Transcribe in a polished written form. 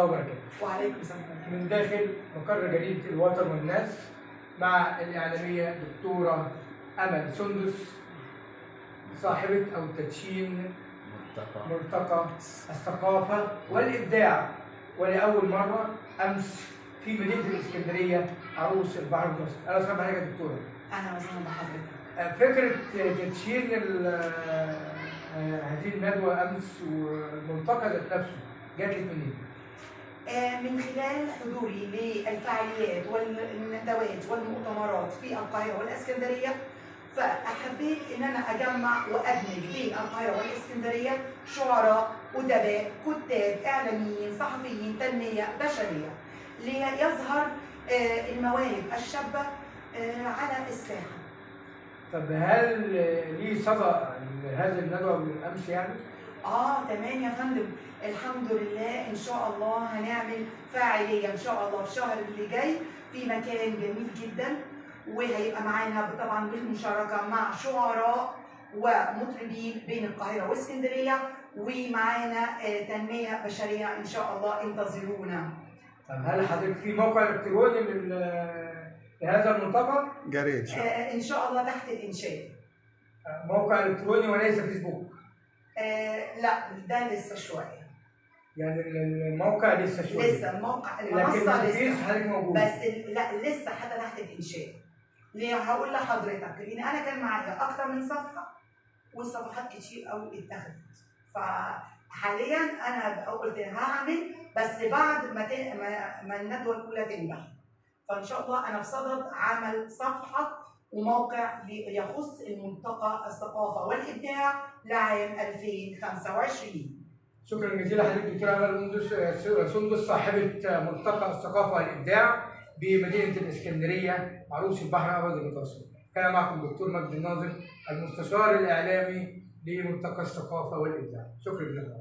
الله وبركاته. وعليكم السلام. من داخل مقر جريدة الوطن والناس مع الإعلامية دكتورة أمل سندس، صاحبة أو تدشين ملتقى الثقافة والإبداع، ولأول مرة أمس في مدينة الإسكندرية عروس البحر المتوسط. أهلا وسهلا بحضرتك يا دكتورة. أهلا وسهلا بحضرتك. فكرة تدشين هذه الندوة أمس والملتقى ذات نفسه جات لك منين؟ من خلال حضوري للفعاليات والندوات والمؤتمرات في القاهرة والإسكندرية، فحبيت ان انا اجمع وادمج بين القاهره والاسكندريه شعراء، ادباء، كتاب، اعلاميين، صحفيين، تنميه بشريه، ليظهر المواهب الشابه على الساحه. طب هل ليه صدى هذه الندوه من امس يعني؟ تمام يا فندم، الحمد لله. ان شاء الله هنعمل فاعليه ان شاء الله في الشهر اللي جاي في مكان جميل جدا، وهيبقى معانا طبعا بالمشاركه مع شعراء ومطربين بين القاهره واسكندريه، ومعانا تنميه بشريه ان شاء الله، انتظرونا. طب هل حضرتك في موقع الكتروني لهذا الملتقى؟ جريد ان شاء الله تحت الانشاء. موقع الكتروني وليس فيسبوك؟ لا، ده لسه شويه. يعني الموقع لسه شويه؟ لسه الموقع، المنصه لسه حضرتك موجود؟ بس لا، لسه حتى تحت الانشاء. ليه؟ هقول لحضرتك، لان انا كان معايا اكتر من صفحه والصفحات كتير قوي اتاخدت، فحاليا انا قلت هعمل بس بعد ما الندوه الاولى تنجح. فان شاء الله انا في صدد عمل صفحه وموقع يخص الملتقى الثقافه والابداع لعام 2025. شكرا جزيلا لحضرتك دكتوره امل سندس، صاحبه ملتقى الثقافه والابداع بمدينه الاسكندريه عروس البحر الابيض المتوسط. كان معكم الدكتور مجدي الناظر، المستشار الاعلامي لملتقى الثقافه والابداع. شكرا جزيلا.